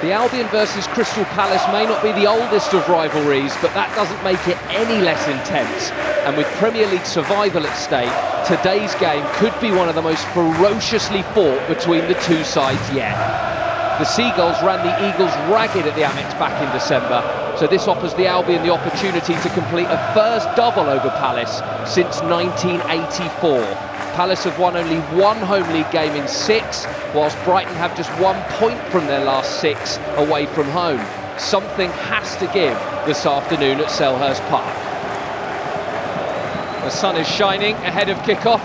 The Albion versus Crystal Palace may not be the oldest of rivalries, but that doesn't make it any less intense. And with Premier League survival at stake, today's game could be one of the most ferociously fought between the two sides yet. The Seagulls ran the Eagles ragged at the Amex back in December, so this offers the Albion the opportunity to complete a first double over Palace since 1984. Palace have won only one home league game in 6, whilst Brighton have just 1 point from their last 6 away from home. Something has to give this afternoon at Selhurst Park. The sun is shining ahead of kick-off.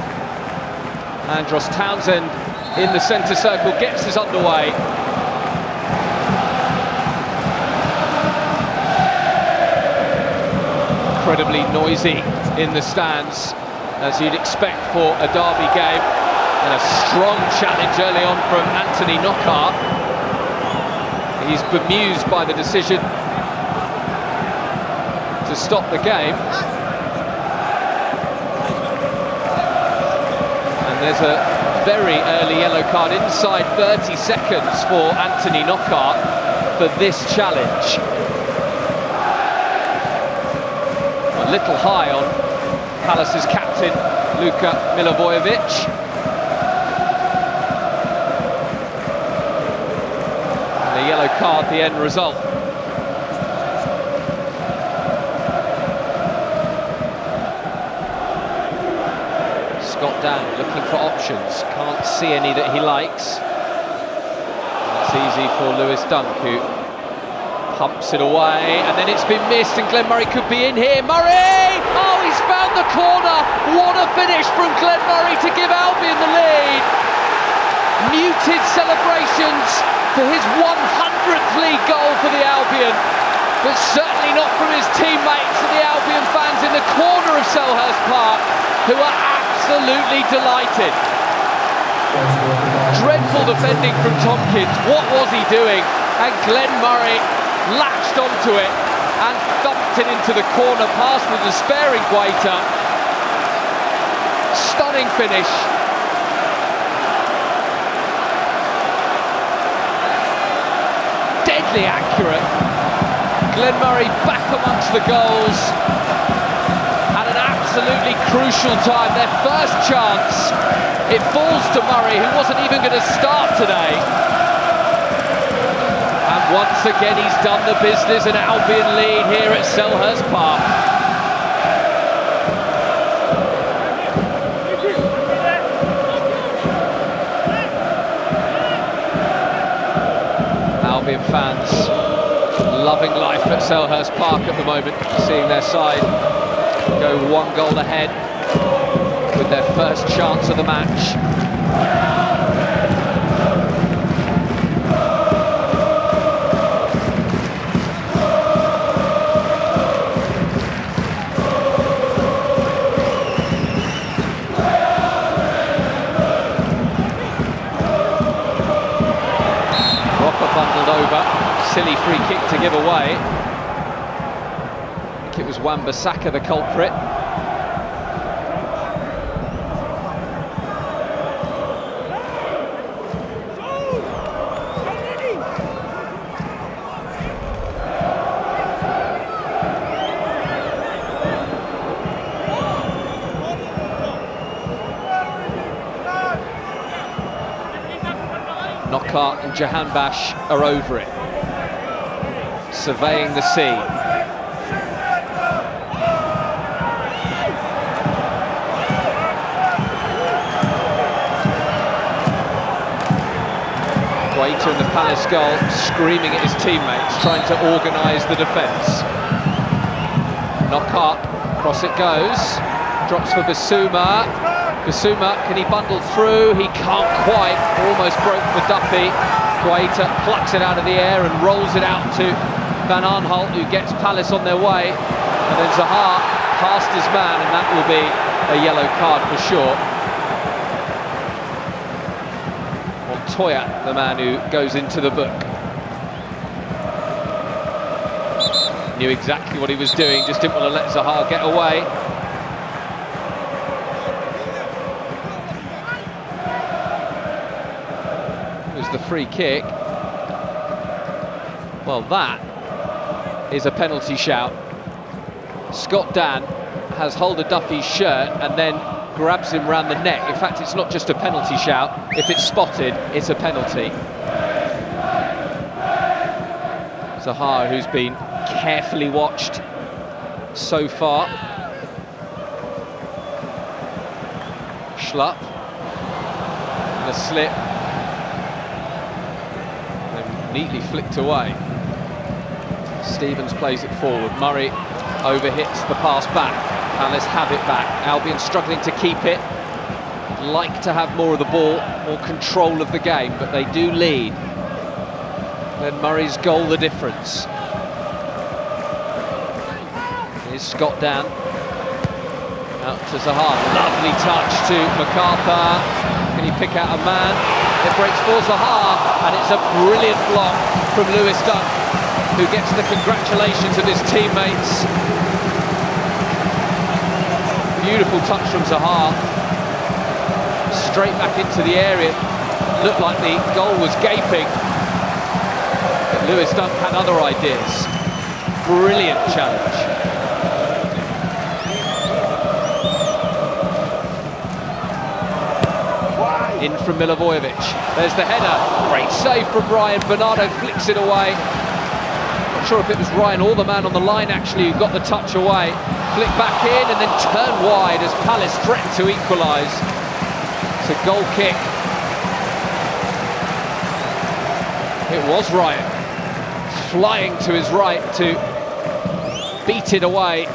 Andros Townsend in the centre circle gets us underway. Incredibly noisy in the stands, as you'd expect for a derby game, and a strong challenge early on from Anthony Knockaert. He's bemused by the decision to stop the game. And there's a very early yellow card inside 30 seconds for Anthony Knockaert for this challenge. A little high on Palace's captain, Luka Milivojevic. And a yellow card, the end result. Scott Dan looking for options, can't see any that he likes. It's easy for Lewis Dunk, who pumps it away, and then it's been missed, and Glenn Murray could be in here. Murray! Oh, he's found the corner! What a finish from Glenn Murray to give Albion the lead! Muted celebrations for his 100th league goal for the Albion, but certainly not from his teammates and the Albion fans in the corner of Selhurst Park, who are absolutely delighted. Dreadful defending from Tompkins. What was he doing? And Glenn Murray latched onto it and thumped it into the corner past the despairing Guaita. Stunning finish. Deadly accurate. Glenn Murray back amongst the goals at an absolutely crucial time. Their first chance. It falls to Murray, who wasn't even going to start today. Once again, he's done the business, an Albion lead here at Selhurst Park. Albion fans loving life at Selhurst Park at the moment, seeing their side go 1 goal ahead with their first chance of the match. Bundled over, silly free kick to give away. I think it was Wan-Bissaka the culprit. Knockaert and Jahanbash are over it, surveying the scene. Guaita in the Palace goal, screaming at his teammates, trying to organise the defence. Knockaert, cross it goes, drops for Bissouma. Bissouma, can he bundle through? He can't quite, almost broke for Duffy. Guaita plucks it out of the air and rolls it out to Van Aanholt, who gets Palace on their way. And then Zaha past his man, and that will be a yellow card for sure. Montoya, the man who goes into the book. Knew exactly what he was doing, just didn't want to let Zaha get away. The free kick. Well, that is a penalty shout. Scott Dan has hold of Duffy's shirt and then grabs him round the neck. In fact, it's not just a penalty shout. If it's spotted, it's a penalty. Zaha, who's been carefully watched so far. Schlupp. And a slip. And neatly flicked away. Stevens plays it forward. Murray overhits the pass back. Palace have it back. Albion struggling to keep it. Like to have more of the ball, more control of the game, but they do lead. Then Murray's goal the difference. Here's Scott Dan. Out to Zaha. Lovely touch to MacArthur. Can he pick out a man? It breaks for Zaha, and it's a brilliant block from Lewis Dunk, who gets the congratulations of his teammates. Beautiful touch from Zaha. Straight back into the area. Looked like the goal was gaping. But Lewis Dunk had other ideas. Brilliant challenge. In from Milivojevic. There's the header. Great save from Ryan. Bernardo flicks it away. Not sure if it was Ryan or the man on the line actually who got the touch away. Flick back in and then turn wide as Palace threatened to equalise. It's a goal kick. It was Ryan flying to his right to beat it away.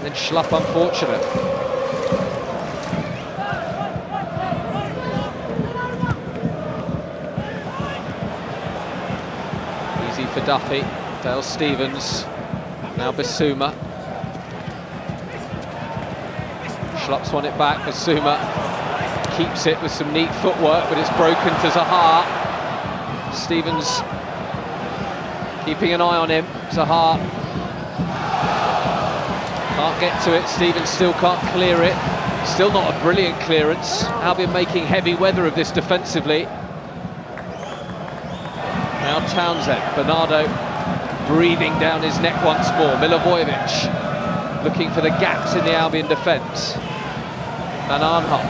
Then Schlupp unfortunate. Easy for Duffy. Dale Stevens. Now Bissouma. Schlupp's won it back. Bissouma keeps it with some neat footwork, but it's broken to Zaha. Stevens keeping an eye on him. Zaha can't get to it. Stevens still can't clear it. Still not a brilliant clearance. Albion making heavy weather of this defensively. Now Townsend. Bernardo breathing down his neck once more. Milivojevic looking for the gaps in the Albion defence. Van Aanholt.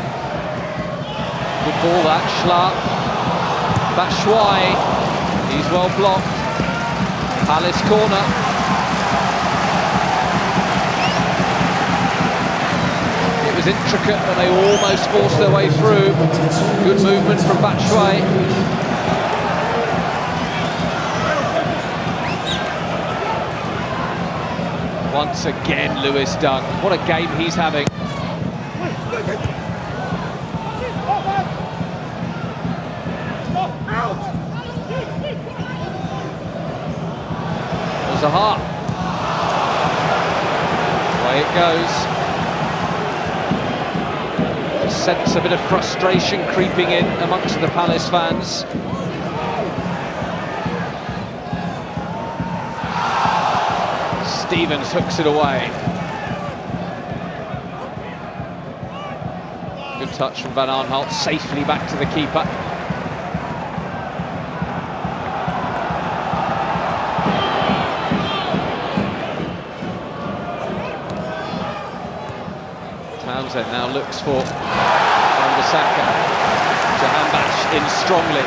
Good ball that. Schlupp. Batshuayi. He's well blocked. Palace corner. It was intricate, but they almost forced their way through. Good movement from Batshuayi. Once again, Lewis Dunk. What a game he's having. Zaha. Away it goes. A sense a bit of frustration creeping in amongst the Palace fans. Stevens hooks it away. Good touch from Van Aanholt, safely back to the keeper. Townsend now looks for Wan-Bissaka. Jahanbakhsh in strongly.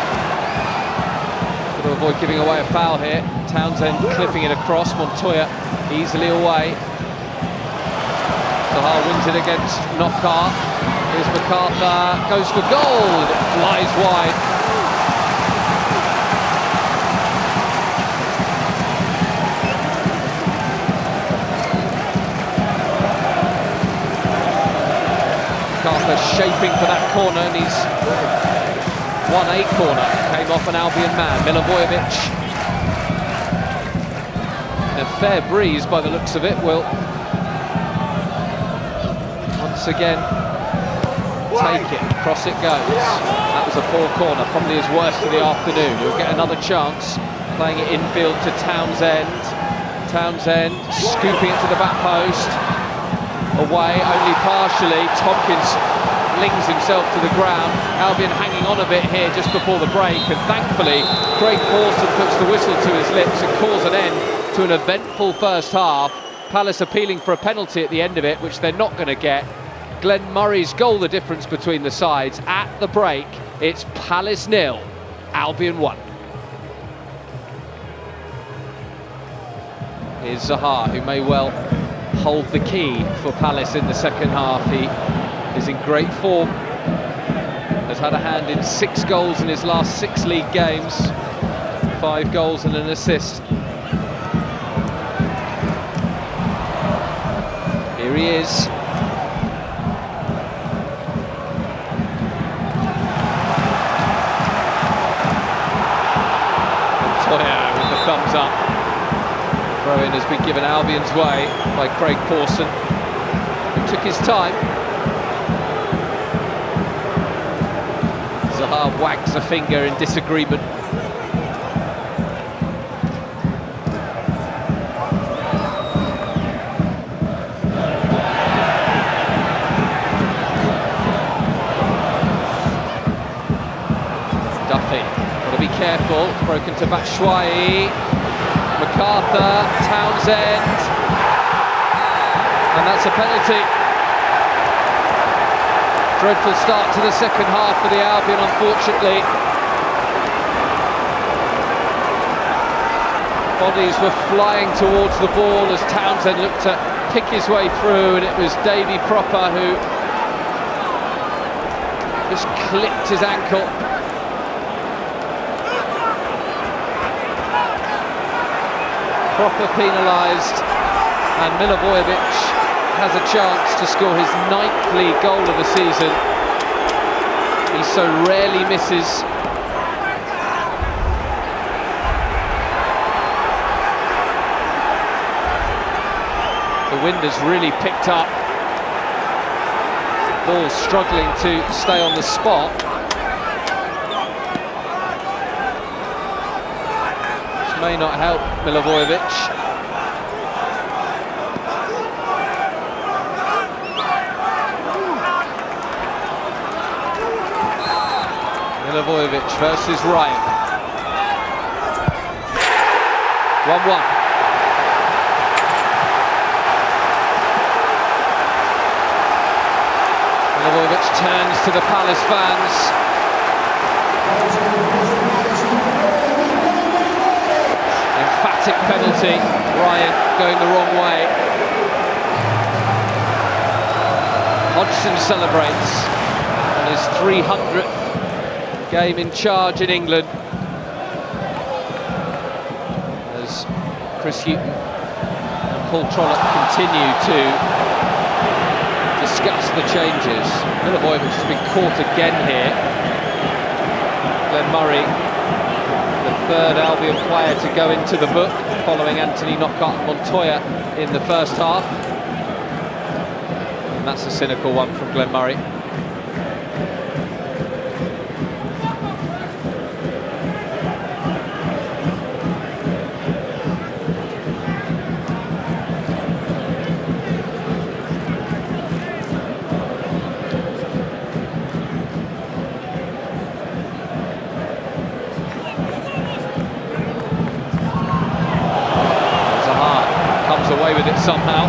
Got to avoid giving away a foul here. Townsend clipping it across. Montoya easily away. Zaha wins it against Knockaert. Here's MacArthur, goes for goal, and it flies wide. MacArthur shaping for that corner, and he's won a corner. Came off an Albion man, Milivojevic. A fair breeze by the looks of it. Will once again take it, cross it goes. That was a poor corner, probably his worst of the afternoon. He'll get another chance, playing it infield to Townsend. Townsend scooping it to the back post. Away, only partially. Tompkins flings himself to the ground. Albion hanging on a bit here just before the break, and thankfully Craig Pawson puts the whistle to his lips and calls an end to an eventful first half. Palace appealing for a penalty at the end of it, which they're not going to get. Glenn Murray's goal, the difference between the sides. At the break, it's Palace 0, Albion 1. Here's Zaha, who may well hold the key for Palace in the second half. He is in great form, has had a hand in 6 goals in his last 6 league games, 5 goals and an assist. Here he is. Montoya with the thumbs up. Throw-in has been given Albion's way by Craig Pawson, who took his time. Zaha wags a finger in disagreement. Duffy, got to be careful. Broken to Batshuayi. MacArthur, Townsend, and that's a penalty. Dreadful start to the second half for the Albion, unfortunately. Bodies were flying towards the ball as Townsend looked to pick his way through, and it was Davy Proper who just clipped his ankle. Proper penalised, and Milivojevic has a chance to score his 9th league goal of the season. He so rarely misses. The wind has really picked up. Ball struggling to stay on the spot. May not help Milivojevic. Milivojevic versus Ryan. 1-1. Milivojevic turns to the Palace fans. Emphatic penalty, Ryan going the wrong way. Hodgson celebrates on his 300th game in charge in England, as Chris Hughton and Paul Trollope continue to discuss the changes. Milivojevic has been caught again here. Glenn Murray, the third Albion player to go into the book, following Anthony Knockaert and Montoya in the first half. And that's a cynical one from Glenn Murray. Away with it somehow.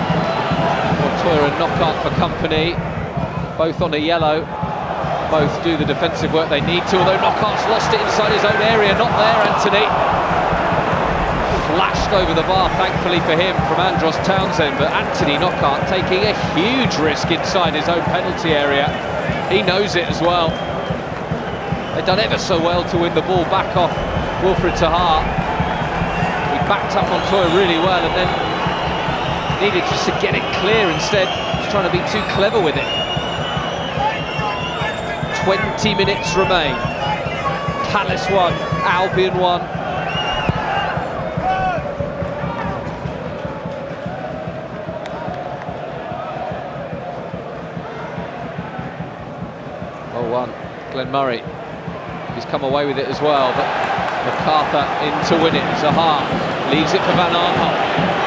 Montoya and Knockaert for company, both on a yellow. Both do the defensive work they need to, although Knockaert's lost it inside his own area. Not there, Anthony. Flashed over the bar, thankfully for him, from Andros Townsend, but Anthony Knockaert taking a huge risk inside his own penalty area. He knows it as well. They've done ever so well to win the ball back off Wilfried Zaha. He backed up Montoya really well, and then needed just to get it clear instead. He's trying to be too clever with it. 20 minutes remain. Palace 1, Albion 1. Oh, 1. Glenn Murray. He's come away with it as well, but MacArthur in to win it. Zaha leaves it for Van Aanholt.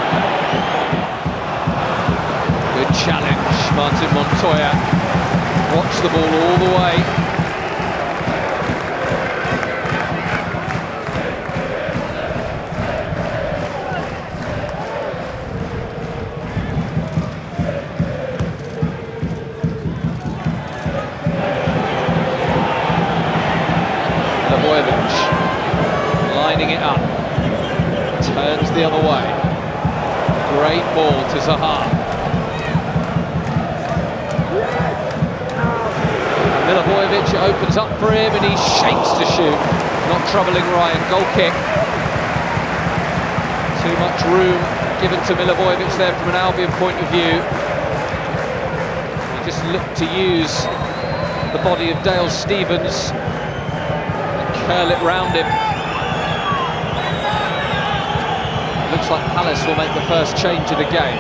Good challenge, Martin Montoya. Watch the ball all the way. Lining it up, turns the other way. Great ball to Zaha. Milivojevic opens up for him and he shapes to shoot. Not troubling Ryan. Goal kick. Too much room given to Milivojevic there from an Albion point of view. He just looked to use the body of Dale Stephens and curl it round him. Looks like Palace will make the first change of the game.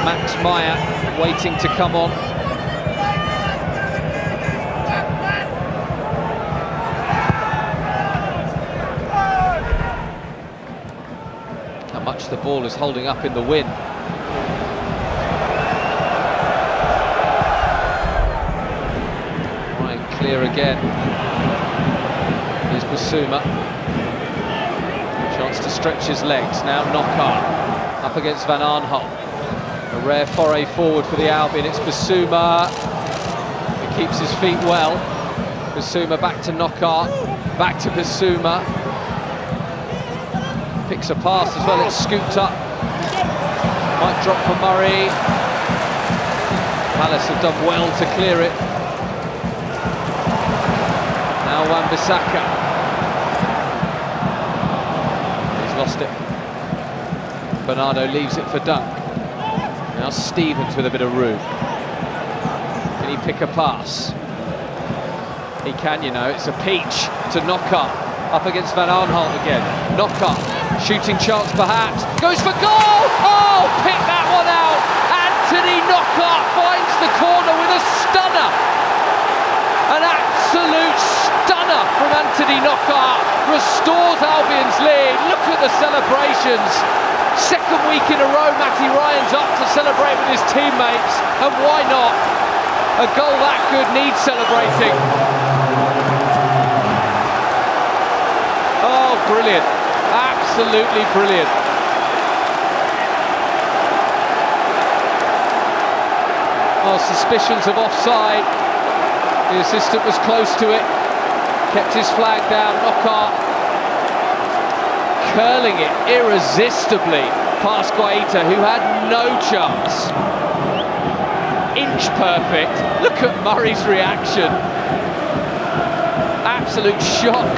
Max Meyer waiting to come on. How much the ball is holding up in the wind. Ryan clear again. Here's Bissouma. Chance to stretch his legs. Now Knockaert up against Van Aanholt. A rare foray forward for the Albion. It's Bissouma. He keeps his feet well. Bissouma back to Knockaert. Back to Bissouma. Picks a pass as well. It's scooped up. Might drop for Murray. Palace have done well to clear it. Now Wan-Bissaka. Lost it. Bernardo leaves it for Dunk. Now Stephens with a bit of room. Can he pick a pass? He can, you know. It's a peach to Knockaert. Up against Van Aanholt again. Knockaert, shooting chance perhaps. Goes for goal! Oh, pick that one out! Anthony Knockaert finds the corner with a stunner. An absolute stunner from Anthony Knockaert. Restores Albion's lead. Look at the celebrations. Second week in a row, Matty Ryan's up to celebrate with his teammates. And why not? A goal that good needs celebrating. Oh, brilliant. Absolutely brilliant. Oh, suspicions of offside. The assistant was close to it. Kept his flag down. Knockaert curling it irresistibly past Guaita, who had no chance. Inch perfect. Look at Murray's reaction. Absolute shock.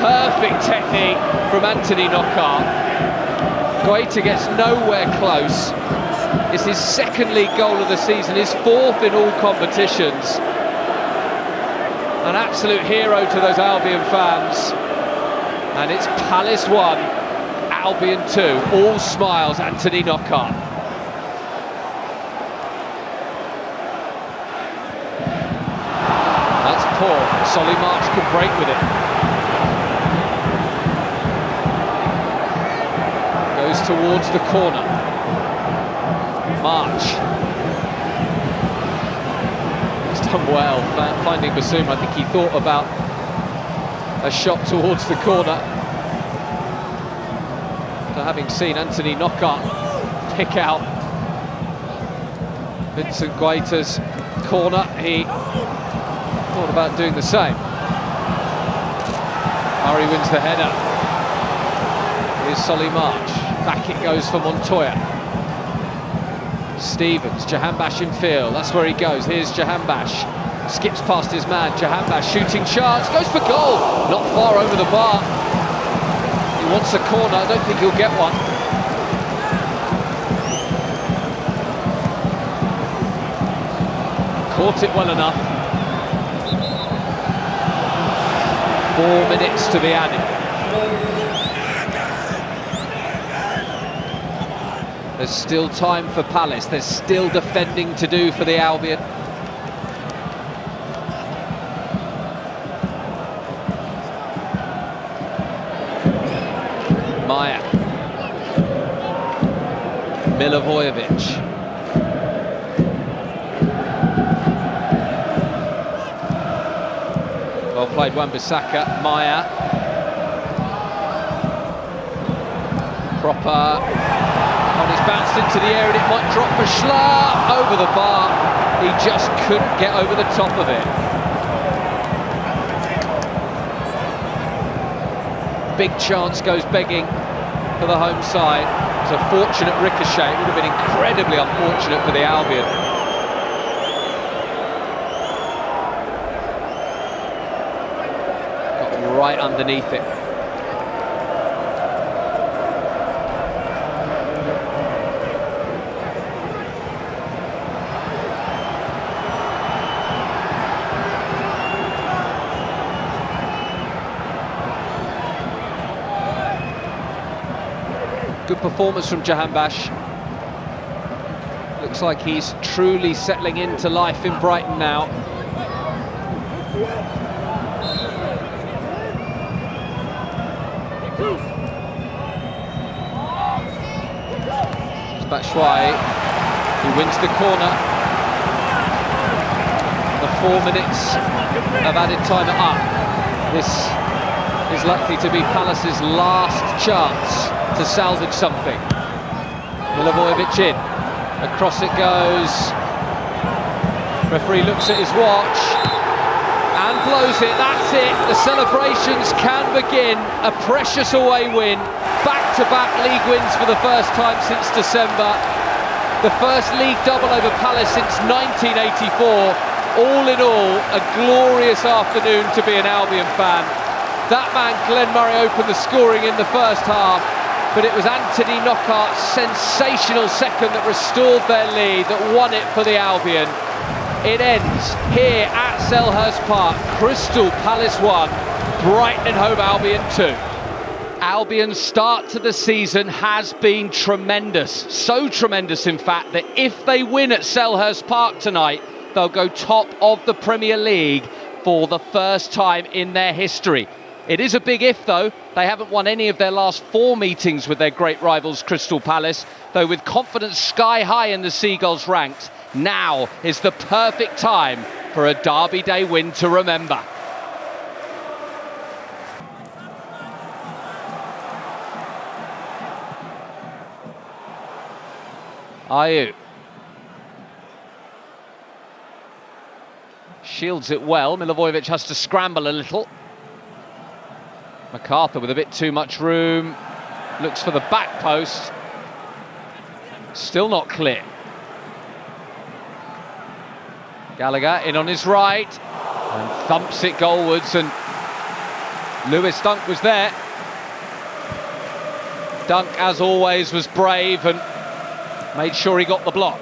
Perfect technique from Anthony Knockaert. Guaita gets nowhere close. It's his second league goal of the season, his fourth in all competitions. An absolute hero to those Albion fans. And it's Palace 1, Albion 2. All smiles, Anthony Knockaert. That's poor. Solly March can break with it. Goes towards the corner. March. He's done well, finding Bissouma. I think he thought about a shot towards the corner. After having seen Anthony Knockaert pick out Vincent Guaita's corner, he thought about doing the same. Murray wins the header. Here's Solly March. Back it goes for Montoya. Stephens, Jahanbash in field, that's where he goes. Here's Jahanbash, skips past his man. Jahanbash shooting chance, goes for goal, not far over the bar. He wants a corner, I don't think he'll get one. Caught it well enough. 4 minutes to be added. There's still time for Palace. There's still defending to do for the Albion. Meyer. Milivojevic. Well played, Wan-Bissaka. Maya. Proper. On his bounced into the air and it might drop for Schlar. Over the bar. He just couldn't get over the top of it. Big chance goes begging for the home side. It's a fortunate ricochet. It would have been incredibly unfortunate for the Albion. Got right underneath it. Good performance from Jahanbash. Looks like he's truly settling into life in Brighton now. It's Batshuayi, he wins the corner. The 4 minutes of added time are up. This is likely to be Palace's last chance to salvage something. Milivojevic in, across it goes. Referee looks at his watch and blows it. That's it. The celebrations can begin. A precious away win. Back-to-back league wins for the first time since December. The first league double over Palace since 1984. All in all, a glorious afternoon to be an Albion fan. That man, Glenn Murray, opened the scoring in the first half, but it was Anthony Knockaert's sensational second that restored their lead, that won it for the Albion. It ends here at Selhurst Park. Crystal Palace 1, Brighton and Hove Albion 2. Albion's start to the season has been tremendous. So tremendous, in fact, that if they win at Selhurst Park tonight, they'll go top of the Premier League for the first time in their history. It is a big if, though. They haven't won any of their last 4 meetings with their great rivals, Crystal Palace. Though with confidence sky high in the Seagulls' ranks, now is the perfect time for a Derby Day win to remember. Ayew. Shields it well. Milivojevic has to scramble a little. MacArthur with a bit too much room, looks for the back post, still not clear. Gallagher in on his right and thumps it goalwards, and Lewis Dunk was there. Dunk, as always, was brave and made sure he got the block.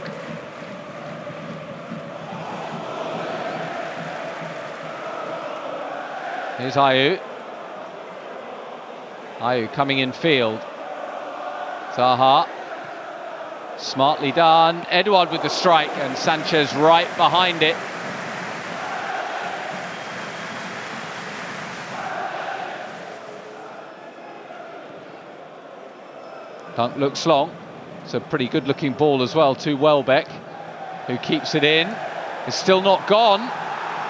Here's Ayew. Ayew coming in field. Zaha. Smartly done. Edouard with the strike and Sanchez right behind it. Dunk looks long. It's a pretty good looking ball as well to Welbeck, who keeps it in. It's still not gone.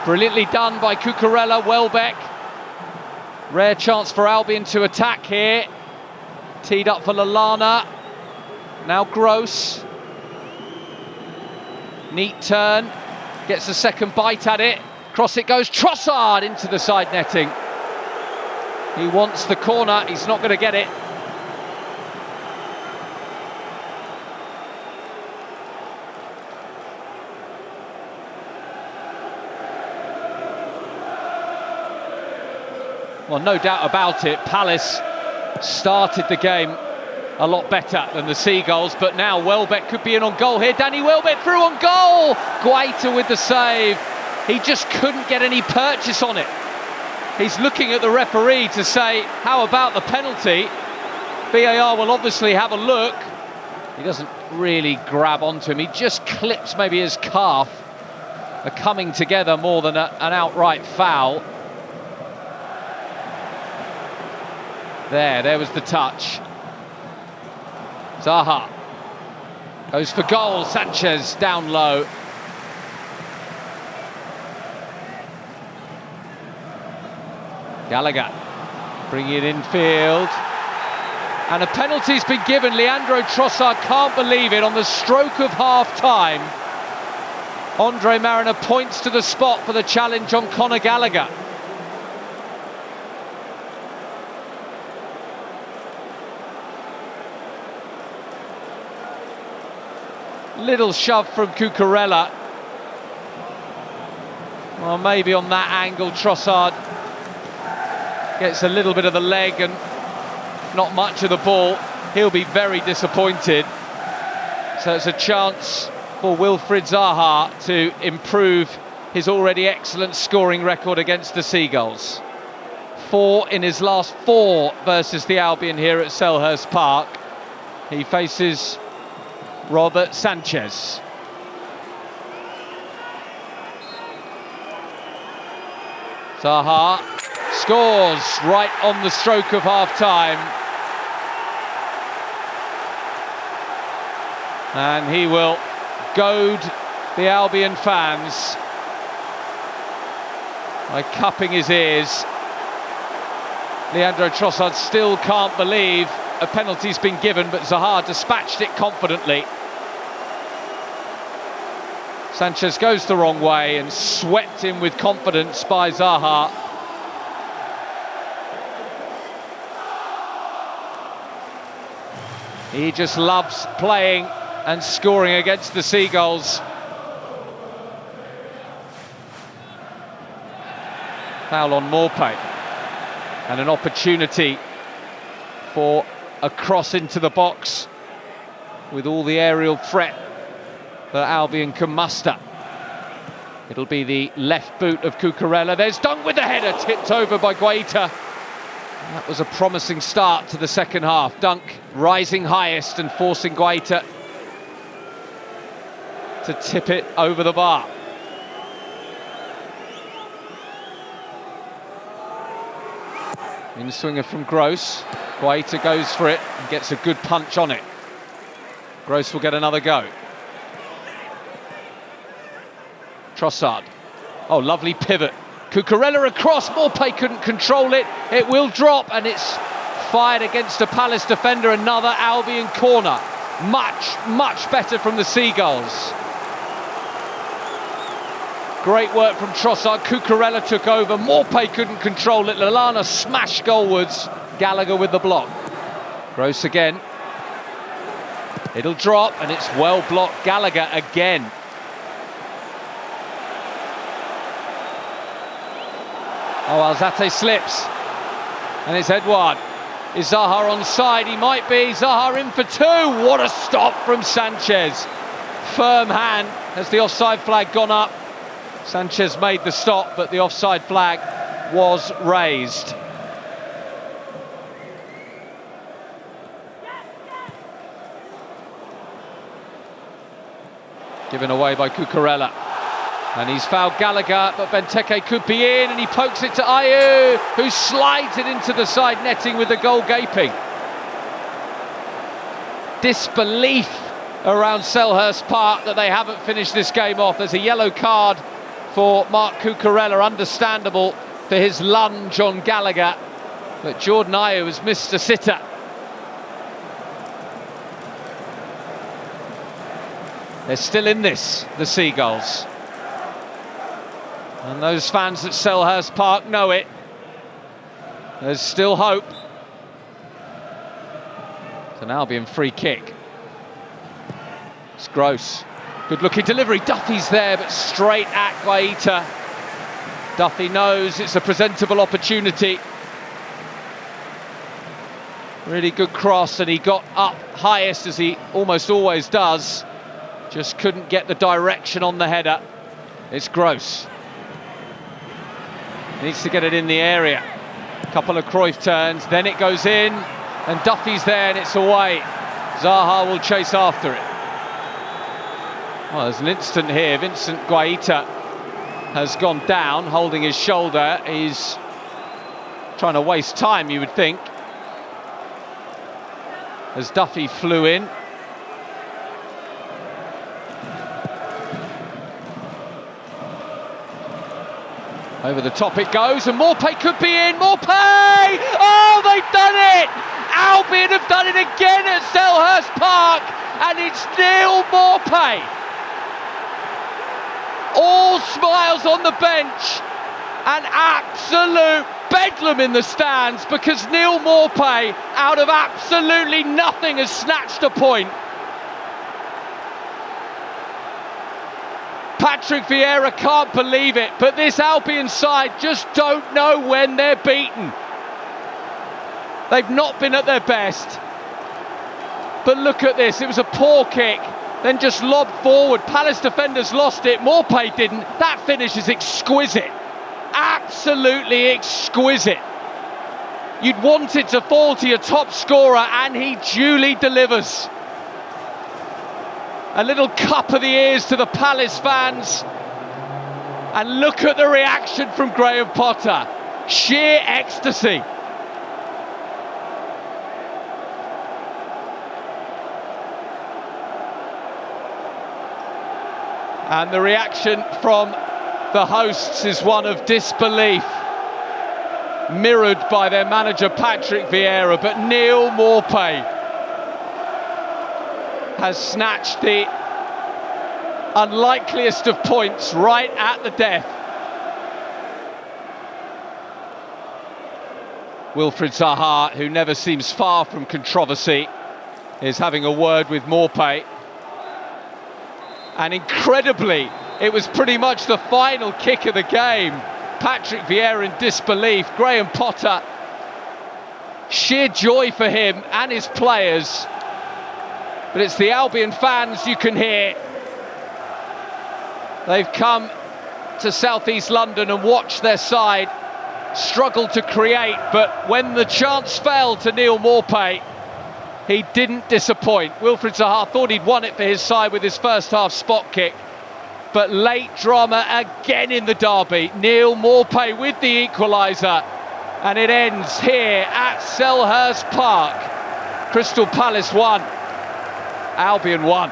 Brilliantly done by Cucurella. Welbeck. Rare chance for Albion to attack here. Teed up for Lallana. Now Gross. Neat turn. Gets a second bite at it. Cross it goes. Trossard into the side netting. He wants the corner. He's not going to get it. Well, no doubt about it, Palace started the game a lot better than the Seagulls, but now Welbeck could be in on goal here. Danny Welbeck through on goal! Guaita with the save. He just couldn't get any purchase on it. He's looking at the referee to say, how about the penalty? VAR will obviously have a look. He doesn't really grab onto him. He just clips maybe his calf. A coming together more than an outright foul. There was the touch. Zaha. Goes for goal, Sanchez down low. Gallagher bringing it infield. And a penalty's been given. Leandro Trossard can't believe it on the stroke of half-time. Andre Marriner points to the spot for the challenge on Conor Gallagher. Little shove from Cucurella. Well, maybe on that angle, Trossard gets a little bit of the leg and not much of the ball. He'll be very disappointed. So it's a chance for Wilfried Zaha to improve his already excellent scoring record against the Seagulls. 4 in his last 4 versus the Albion here at Selhurst Park. He faces Robert Sanchez. Zaha scores right on the stroke of half-time. And he will goad the Albion fans by cupping his ears. Leandro Trossard still can't believe a penalty's been given, but Zaha dispatched it confidently. Sanchez goes the wrong way and swept in with confidence by Zaha. He just loves playing and scoring against the Seagulls. Foul on Maupay. And an opportunity for a cross into the box with all the aerial threat that Albion can muster. It'll be the left boot of Cucurella. There's Dunk with the header, tipped over by Guaita. That was a promising start to the second half. Dunk rising highest and forcing Guaita to tip it over the bar. In-swinger from Gross. Guaita goes for it and gets a good punch on it. Gross will get another go. Trossard. Oh, lovely pivot. Cucurella across. Maupay couldn't control it. It will drop, and it's fired against a Palace defender. Another Albion corner. Much better from the Seagulls. Great work from Trossard. Cucurella took over. Maupay couldn't control it. Lallana smashed goalwards. Gallagher with the block. Gross again. It'll drop, and it's well blocked. Gallagher again. Oh, Alzate slips. And it's Edouard. Is Zaha onside? He might be. Zaha in for 2. What a stop from Sanchez. Firm hand. Has the offside flag gone up? Sanchez made the stop, but the offside flag was raised. Given away by Cucurella. And he's fouled Gallagher, but Benteke could be in, and he pokes it to Ayew, who slides it into the side netting with the goal gaping. Disbelief around Selhurst Park that they haven't finished this game off. There's a yellow card for Mark Cucurella, understandable for his lunge on Gallagher, but Jordan Ayew has missed a sitter. They're still in this, the Seagulls. And those fans at Selhurst Park know it. There's still hope. It's an Albion free kick. It's Gross. Good looking delivery. Duffy's there, but straight at Guaita. Duffy knows it's a presentable opportunity. Really good cross, and he got up highest, as he almost always does. Just couldn't get the direction on the header. It's Gross. Needs to get it in the area. A couple of Cruyff turns, then it goes in, and Duffy's there, and it's away. Zaha will chase after it. Well, there's an instant here. Vincent Guaita has gone down, holding his shoulder. He's trying to waste time, you would think, as Duffy flew in. Over the top it goes, and Maupay could be in. Maupay! Oh, they've done it! Albion have done it again at Selhurst Park, and it's Neil Maupay. All smiles on the bench, and absolute bedlam in the stands, because Neil Maupay, out of absolutely nothing, has snatched a point. Patrick Vieira can't believe it, but this Albion side just don't know when they're beaten. They've not been at their best. But look at this, it was a poor kick, then just lobbed forward. Palace defenders lost it, Maupay didn't. That finish is exquisite, absolutely exquisite. You'd want it to fall to your top scorer, and he duly delivers. A little cup of the ears to the Palace fans. And look at the reaction from Graham Potter. Sheer ecstasy. And the reaction from the hosts is one of disbelief, mirrored by their manager Patrick Vieira. But Neil Maupay has snatched the unlikeliest of points right at the death. Wilfried Zaha, who never seems far from controversy, is having a word with Maupay. And incredibly, it was pretty much the final kick of the game. Patrick Vieira in disbelief, Graham Potter, sheer joy for him and his players. But it's the Albion fans you can hear. They've come to southeast London and watched their side struggle to create, but when the chance fell to Neil Maupay, he didn't disappoint. Wilfried Zaha thought he'd won it for his side with his first half spot kick, but late drama again in the derby. Neil Maupay with the equaliser, and it ends here at Selhurst Park. Crystal Palace 1, Albion 1.